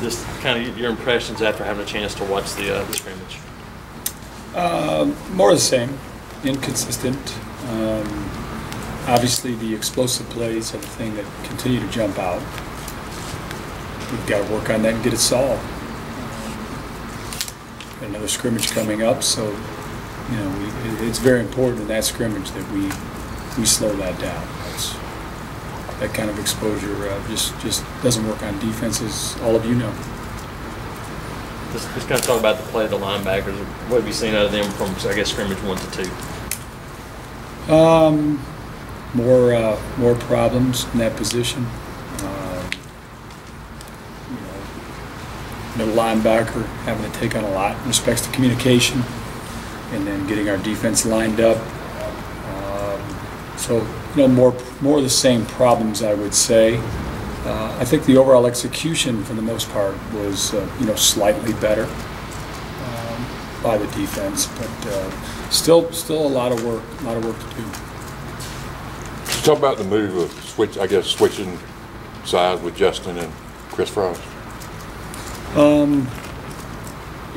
Just kind of your impressions after having a chance to watch the scrimmage. More of the same, inconsistent. Obviously, the explosive plays are the thing that continue to jump out. We've got to work on that and get it solved. Got another scrimmage coming up, so you know it's very important in that scrimmage that we slow that down. That kind of exposure just doesn't work on defenses. All of you know. Just kind of talk about the play of the linebackers. What have you seen out of them from, I guess, scrimmage 1 to 2? More problems in that position. Middle linebacker having to take on a lot in respects to communication, and then getting our defense lined up. So more of the same problems, I would say. I think the overall execution, for the most part, was slightly better by the defense, but still a lot of work to do. Talk about the move of switching sides with Justin and Chris Frost.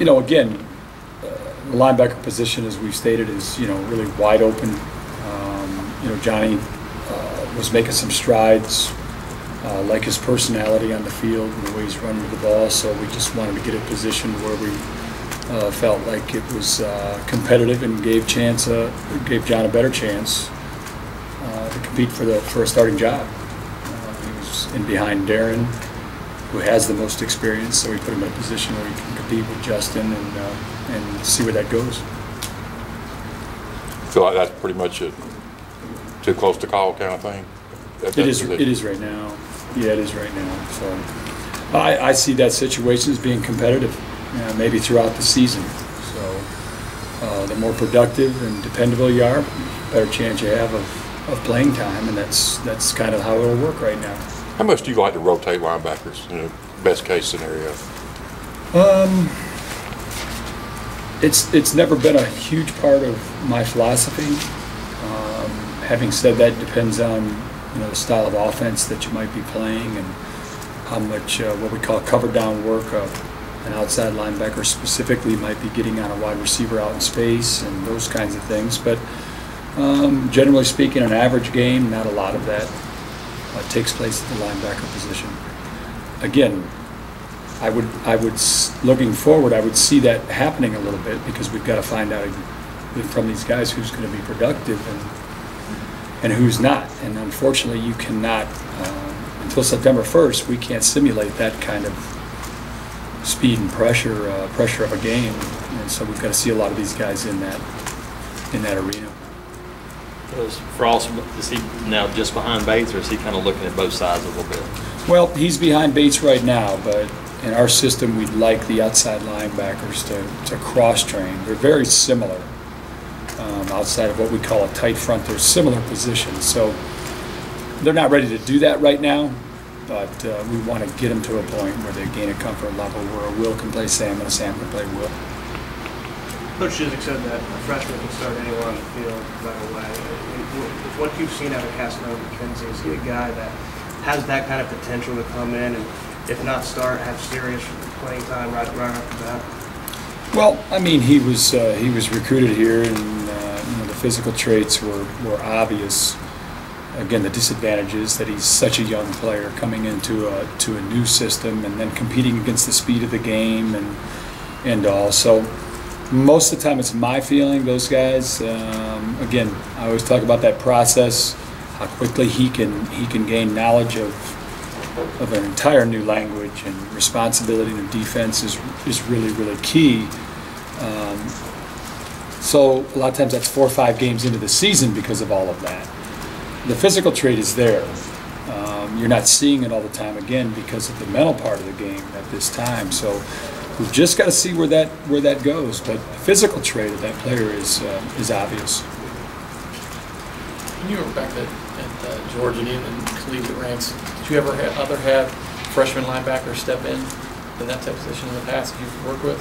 Again, the linebacker position, as we've stated, is really wide open. Johnny was making some strides, like his personality on the field and the way he's running the ball. So we just wanted to get a position where we felt like it was competitive and gave John a better chance to compete for a starting job. He was in behind Darren, who has the most experience, so we put him in a position where he can compete with Justin and see where that goes. I feel like that's pretty much it. Too close to call kind of thing. It is right now. Yeah, it is right now. So I see that situation as being competitive, maybe throughout the season. So the more productive and dependable you are, the better chance you have of playing time, and that's kind of how it'll work right now. How much do you like to rotate linebackers in a best case scenario? It's never been a huge part of my philosophy. Having said that, it depends on the style of offense that you might be playing and how much what we call cover down work. An outside linebacker specifically might be getting on a wide receiver out in space and those kinds of things. But generally speaking, an average game, not a lot of that takes place at the linebacker position. Again, I would looking forward, I would see that happening a little bit, because we've got to find out from these guys who's going to be productive and who's not. And unfortunately, you cannot, until September 1st, we can't simulate that kind of speed and pressure of a game. And so we've got to see a lot of these guys in that arena. Is Frost, is he now just behind Bates, or is he kind of looking at both sides a little bit? Well, he's behind Bates right now, but in our system, we'd like the outside linebackers to cross-train. They're very similar. Outside of what we call a tight front, they're similar positions. So they're not ready to do that right now, but we want to get them to a point where they gain a comfort level where a Will can play Sam and a Sam can play Will. Coach Chiswick said that a freshman can start anywhere on the field right away. With what you've seen out of Casanova McKenzie, is he a guy that has that kind of potential to come in and, if not start, have serious playing time right off the bat? Well, I mean, he was recruited here, and the physical traits were obvious. Again, the disadvantages that he's such a young player coming into a new system, and then competing against the speed of the game and all. So most of the time, it's my feeling those guys. Again, I always talk about that process, how quickly he can gain knowledge of an entire new language, and responsibility in defense is really, really key. So a lot of times that's 4 or 5 games into the season because of all of that. The physical trait is there. You're not seeing it all the time, again, because of the mental part of the game at this time. So we've just got to see where that goes. But the physical trait of that player is obvious. When you were back at Georgia and even collegiate ranks, did you ever have freshman linebackers step in that type of position in the past that you've worked with?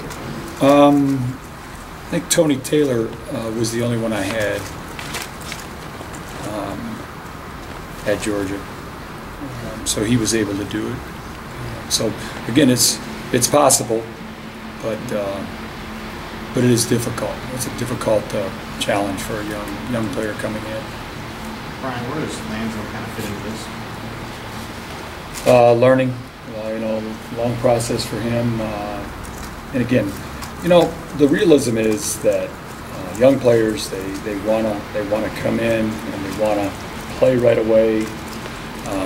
I think Tony Taylor was the only one I had at Georgia, so he was able to do it. So again, it's it's possible, but it is difficult. It's a difficult challenge for a young player coming in. Brian, where does Lanzo kind of fit into this? Learning, long process for him. And again, the realism is that young players, they wanna come in and they wanna play right away.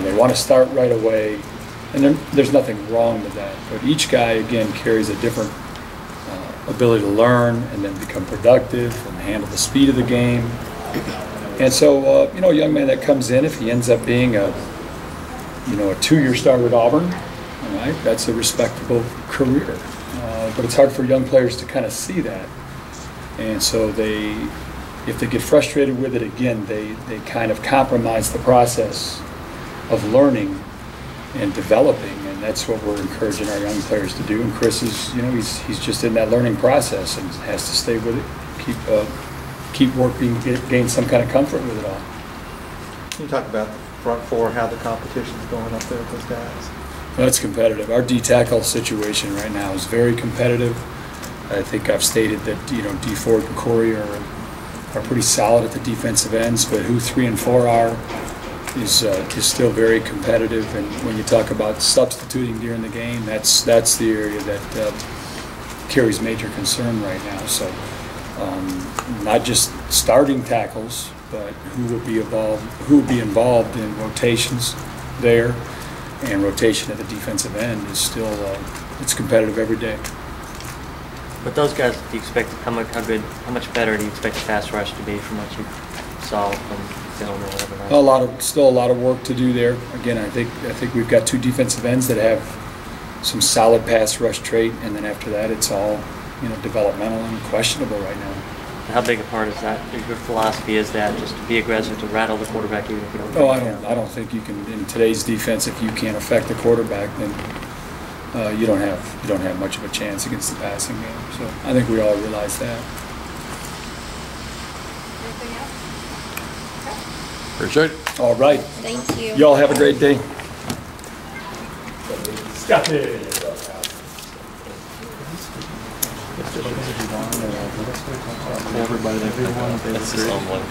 They wanna start right away, and there's nothing wrong with that. But each guy again carries a different ability to learn and then become productive and handle the speed of the game. And so, a young man that comes in, if he ends up being a 2-year starter at Auburn, all right, that's a respectable career. But it's hard for young players to kind of see that. And so if they get frustrated with it again, they kind of compromise the process of learning and developing. And that's what we're encouraging our young players to do. And Chris is, he's just in that learning process and has to stay with it, keep working, gain some kind of comfort with it all. Can you talk about the front four, how the competition's going up there with those guys? Well, it's competitive. Our D-tackle situation right now is very competitive. I think I've stated that, D Ford and Corey are pretty solid at the defensive ends, but who 3 and 4 are is still very competitive. And when you talk about substituting during the game, that's the area that carries major concern right now. So not just starting tackles, but who will be involved in rotations there, and rotation at the defensive end is still it's competitive every day. With those guys, do you expect how much better do you expect the pass rush to be from what you saw from film or whatever? Still a lot of work to do there. Again, I think we've got 2 defensive ends that have some solid pass rush trait, and then after that, it's all developmental and questionable right now. How big a part is that? Your philosophy is that just to be aggressive, to rattle the quarterback even if you don't. No, I don't think you can in today's defense. If you can't affect the quarterback, then you don't have much of a chance against the passing game. So I think we all realize that. Anything else? Appreciate it. All right. Thank you. Y'all have a great day. That's just on one.